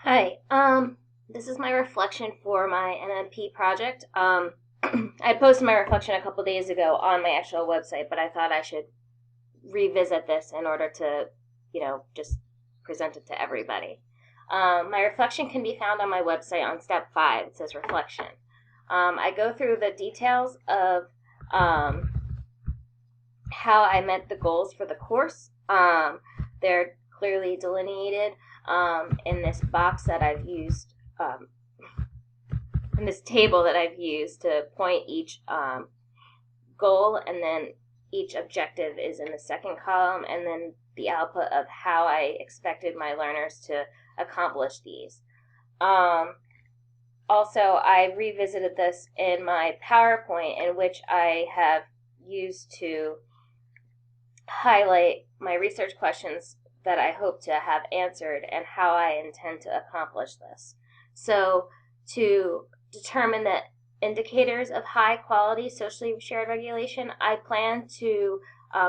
Hi, this is my reflection for my MMP project. I posted my reflection a couple days ago on my actual website, but I thought I should revisit this in order to, just present it to everybody. My reflection can be found on my website on step 5. It says reflection. I go through the details of um, how I met the goals for the course. They're clearly delineated in this box that I've used, in this table that I've used to point each goal, and then each objective is in the second column, and then the output of how I expected my learners to accomplish these. Also, I revisited this in my PowerPoint, in which I have used to highlight my research questions that I hope to have answered and how I intend to accomplish this. So, to determine the indicators of high quality socially shared regulation, I plan to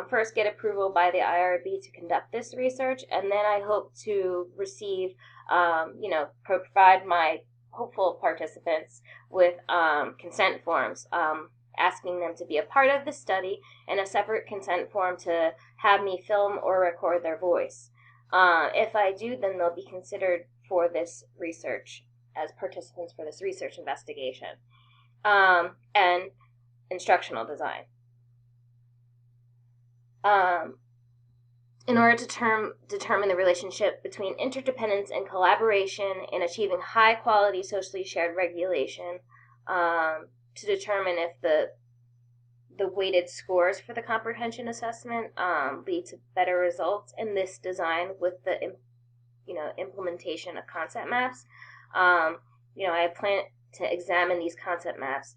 first get approval by the IRB to conduct this research, and then I hope to receive, provide my hopeful participants with consent forms, asking them to be a part of the study, and a separate consent form to have me film or record their voice. If I do, then they'll be considered for this research as participants for this research investigation, and instructional design. In order to determine the relationship between interdependence and collaboration in achieving high quality socially shared regulation, to determine if the weighted scores for the comprehension assessment lead to better results in this design with the implementation of concept maps. I plan to examine these concept maps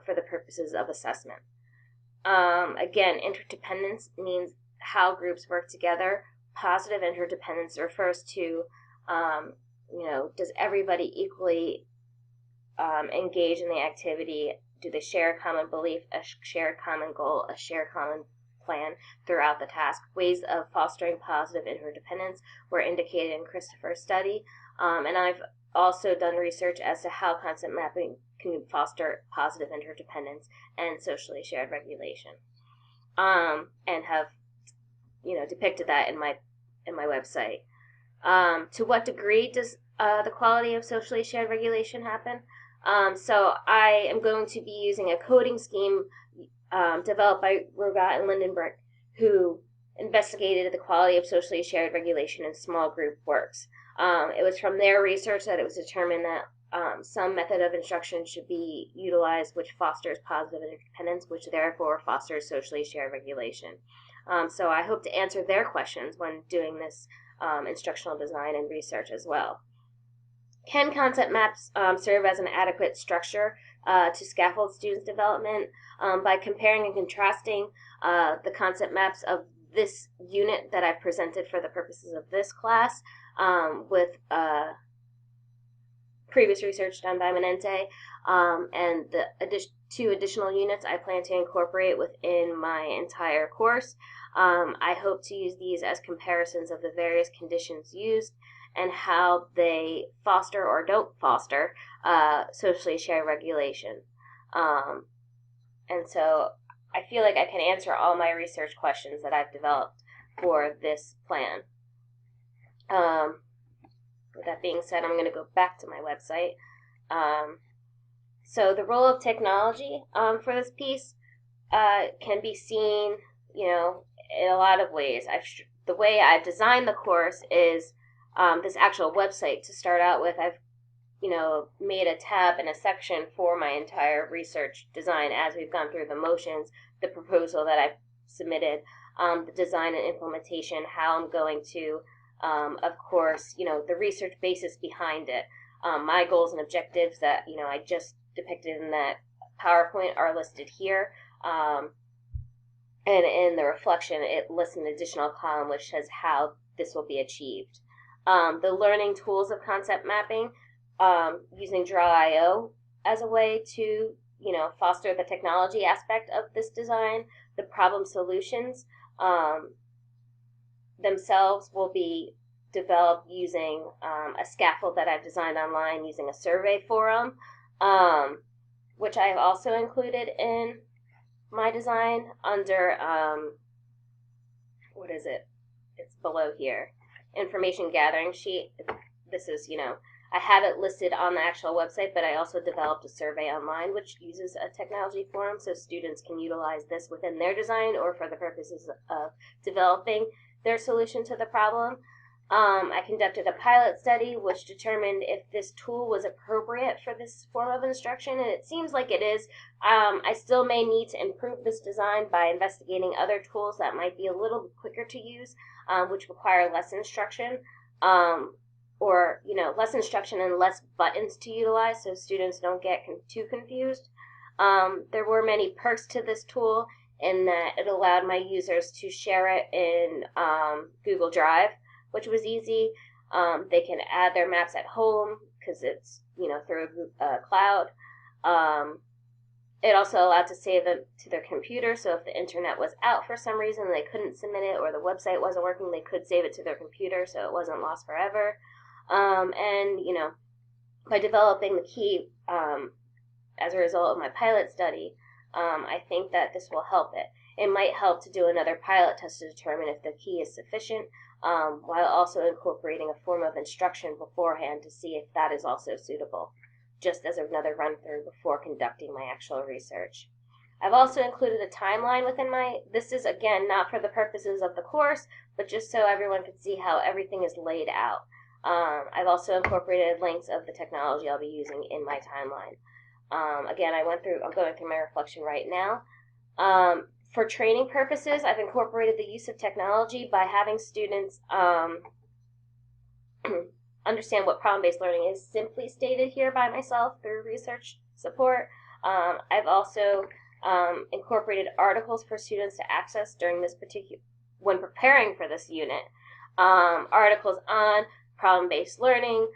for the purposes of assessment. Again, interdependence means how groups work together. Positive interdependence refers to, does everybody equally engage in the activity? Do they share a common belief, a shared common goal, a shared common plan throughout the task? Ways of fostering positive interdependence were indicated in Christopher's study, and I've also done research as to how concept mapping can foster positive interdependence and socially shared regulation, and have depicted that in my website. To what degree does the quality of socially shared regulation happen? So I am going to be using a coding scheme developed by Rogat and Lindenberg, who investigated the quality of socially shared regulation in small group works. It was from their research that it was determined that some method of instruction should be utilized which fosters positive interdependence, which therefore fosters socially shared regulation. So I hope to answer their questions when doing this instructional design and research as well. Can concept maps serve as an adequate structure to scaffold students' development? By comparing and contrasting the concept maps of this unit that I've presented for the purposes of this class with previous research done by Manente, and the two additional units I plan to incorporate within my entire course. I hope to use these as comparisons of the various conditions used and how they foster or don't foster socially shared regulation. And so I feel like I can answer all my research questions that I've developed for this plan. With that being said, I'm going to go back to my website. So the role of technology for this piece can be seen, in a lot of ways. The way I've designed the course is this actual website to start out with. I've made a tab and a section for my entire research design as we've gone through the motions, the proposal that I've submitted, the design and implementation, how I'm going to, of course, the research basis behind it. My goals and objectives that, I just depicted in that PowerPoint are listed here. And in the reflection, it lists an additional column which says how this will be achieved. The learning tools of concept mapping, using Draw.io as a way to, foster the technology aspect of this design. The problem solutions themselves will be developed using a scaffold that I've designed online using a survey forum, which I've also included in my design under, what is it? It's below here. Information gathering sheet. This is, I have it listed on the actual website, but I also developed a survey online which uses a technology forum so students can utilize this within their design or for the purposes of developing their solution to the problem. I conducted a pilot study which determined if this tool was appropriate for this form of instruction, and it seems like it is. I still may need to improve this design by investigating other tools that might be a little bit quicker to use, which require less instruction, or less instruction and less buttons to utilize so students don't get too confused. There were many perks to this tool in that it allowed my users to share it in Google Drive, which was easy. They can add their maps at home because it's through a cloud. It also allowed to save them to their computer, so if the internet was out for some reason and they couldn't submit it or the website wasn't working, they could save it to their computer so it wasn't lost forever. And by developing the key as a result of my pilot study, I think that this will help it. It might help to do another pilot test to determine if the key is sufficient, while also incorporating a form of instruction beforehand to see if that is also suitable, just as another run-through before conducting my actual research. I've also included a timeline within this is again not for the purposes of the course, but just so everyone can see how everything is laid out. I've also incorporated links of the technology I'll be using in my timeline. Again, I'm going through my reflection right now. For training purposes, I've incorporated the use of technology by having students understand what problem-based learning is, simply stated here by myself through research support. I've also incorporated articles for students to access during this when preparing for this unit. Articles on problem-based learning,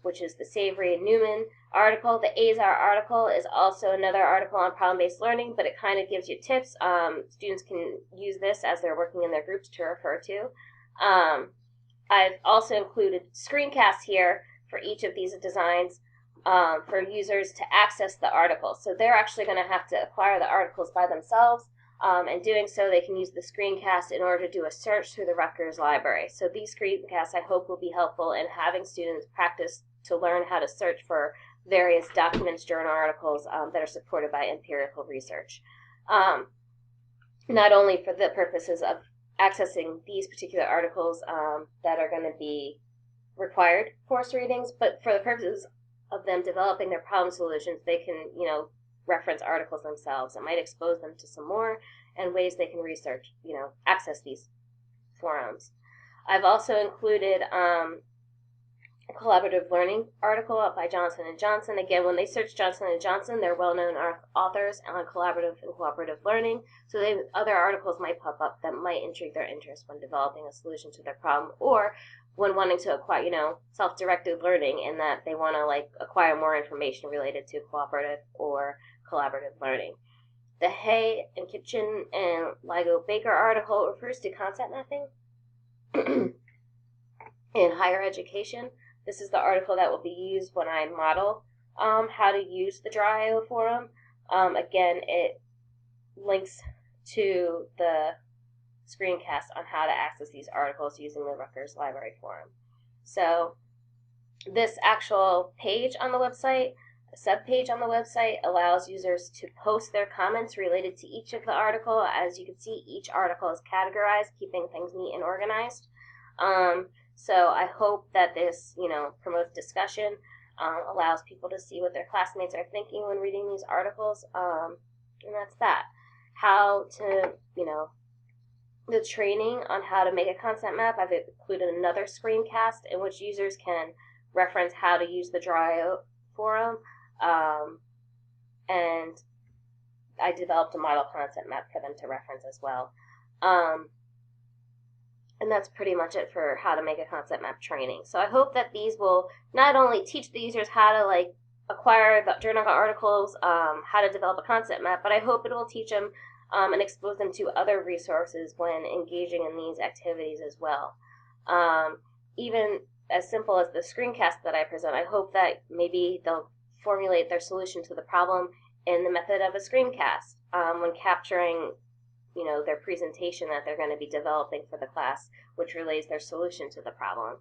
which is the Savory and Newman article. The Azar article is also another article on problem-based learning, but it kind of gives you tips. Students can use this as they're working in their groups to refer to. I've also included screencasts here for each of these designs for users to access the articles. So they're actually going to have to acquire the articles by themselves. And doing so, they can use the screencast in order to do a search through the Rutgers library. So these screencasts, I hope, will be helpful in having students practice to learn how to search for various documents, journal articles that are supported by empirical research. Not only for the purposes of accessing these particular articles that are going to be required course readings, but for the purposes of them developing their problem solutions, they can, reference articles themselves. It might expose them to some more and ways they can research, access these forums. I've also included a collaborative learning article by Johnson & Johnson. Again, when they search Johnson & Johnson, they're well-known authors on collaborative and cooperative learning, so other articles might pop up that might intrigue their interest when developing a solution to their problem, or when wanting to acquire, self-directed learning, in that they want to acquire more information related to cooperative or collaborative learning. The Hay and Kitchen and Ligo Baker article refers to concept mapping in higher education. This is the article that will be used when I model how to use the Draw.io forum. Again, it links to the screencast on how to access these articles using the Rutgers Library Forum. So this actual page on the website, a subpage on the website, allows users to post their comments related to each of the article. As you can see, each article is categorized, keeping things neat and organized. So I hope that this, promotes discussion, allows people to see what their classmates are thinking when reading these articles, and that's that. How to, the training on how to make a concept map, I've included another screencast in which users can reference how to use the Draw.io forum, and I developed a model concept map for them to reference as well. And that's pretty much it for how to make a concept map training. So I hope that these will not only teach the users how to acquire the journal articles, how to develop a concept map, but I hope it will teach them and expose them to other resources when engaging in these activities as well. even as simple as the screencast that I present, I hope that maybe they'll formulate their solution to the problem in the method of a screencast when capturing, their presentation that they're going to be developing for the class, which relays their solution to the problem.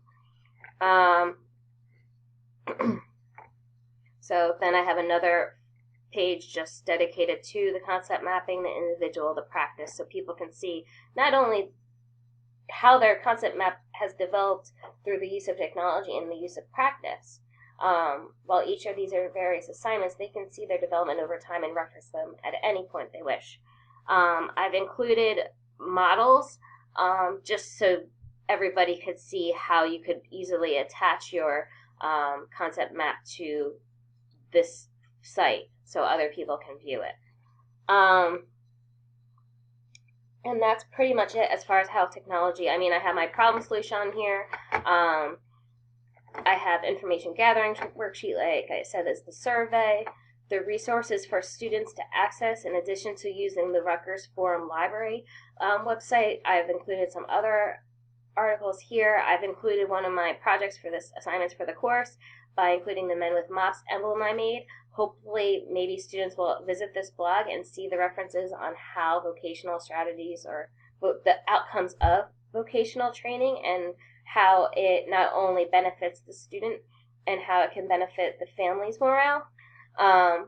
So then I have another page just dedicated to the concept mapping, the individual, the practice, so people can see not only how their concept map has developed through the use of technology and the use of practice. While each of these are various assignments, they can see their development over time and reference them at any point they wish. I've included models just so everybody could see how you could easily attach your concept map to this site so other people can view it. And that's pretty much it as far as how technology, I have my problem solution on here. I have information gathering worksheet, like I said, is the survey. The resources for students to access in addition to using the Rutgers Forum Library website. I've included some other articles here. I've included one of my projects for this assignments for the course by including the Men with Mops emblem I made. Hopefully, maybe students will visit this blog and see the references on how vocational strategies or the outcomes of vocational training and how it not only benefits the student and how it can benefit the family's morale,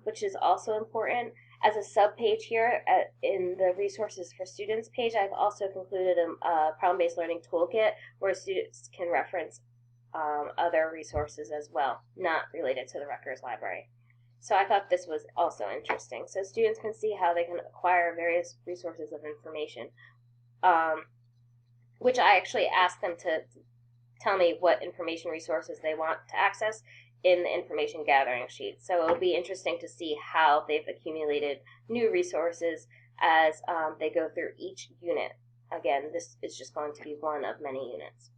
which is also important. As a sub-page here in the resources for students page, I've also concluded a problem-based learning toolkit where students can reference other resources as well, not related to the Rutgers Library. So I thought this was also interesting. So students can see how they can acquire various resources of information, which I actually asked them to tell me what information resources they want to access in the information gathering sheet. So it'll be interesting to see how they've accumulated new resources as they go through each unit. Again, this is just going to be one of many units.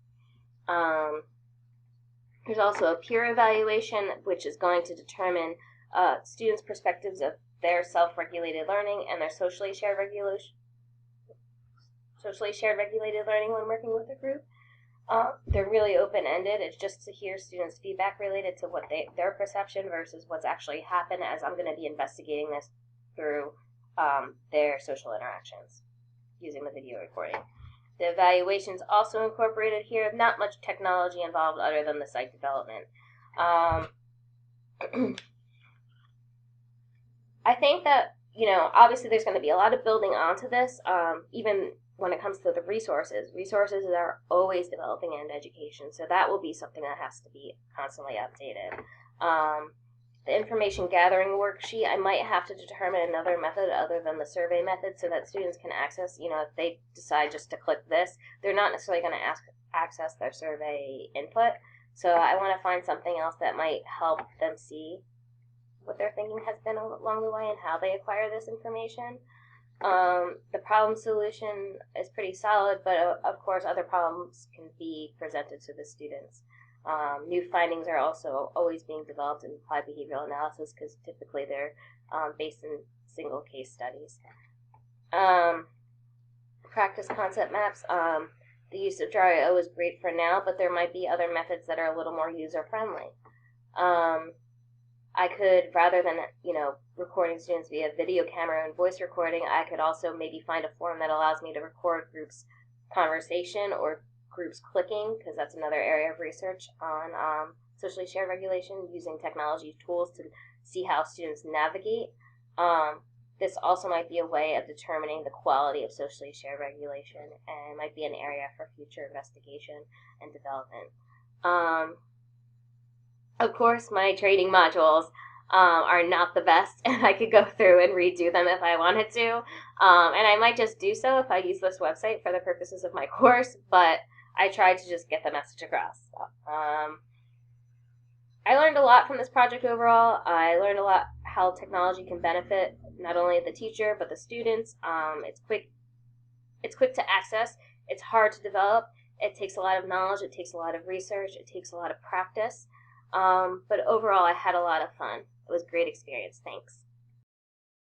There's also a peer evaluation, which is going to determine students' perspectives of their self-regulated learning and their socially shared regulated learning when working with a group. They're really open-ended. It's just to hear students' feedback related to what their perception versus what's actually happened, as I'm going to be investigating this through their social interactions using the video recording. The evaluation's also incorporated here. Not much technology involved other than the site development. I think that, obviously there's going to be a lot of building onto this, even when it comes to the resources. Resources are always developing in education, so that will be something that has to be constantly updated. The information gathering worksheet, I might have to determine another method other than the survey method so that students can access, if they decide just to click this, they're not necessarily going to access their survey input. So I want to find something else that might help them see what their thinking has been along the way and how they acquire this information. The problem solution is pretty solid, but of course other problems can be presented to the students. New findings are also always being developed in applied behavioral analysis because typically they're based in single case studies. Practice concept maps. The use of Dry.io is great for now, but there might be other methods that are a little more user-friendly. I could, rather than, recording students via video camera and voice recording, I could also maybe find a form that allows me to record groups' conversation or groups clicking, because that's another area of research on socially shared regulation, using technology tools to see how students navigate. This also might be a way of determining the quality of socially shared regulation, and might be an area for future investigation and development. Of course, my training modules are not the best, and I could go through and redo them if I wanted to. And I might just do so if I use this website for the purposes of my course, but I tried to just get the message across. I learned a lot from this project overall. I learned a lot how technology can benefit not only the teacher, but the students. It's quick to access. It's hard to develop. It takes a lot of knowledge. It takes a lot of research. It takes a lot of practice. But overall, I had a lot of fun. It was a great experience. Thanks.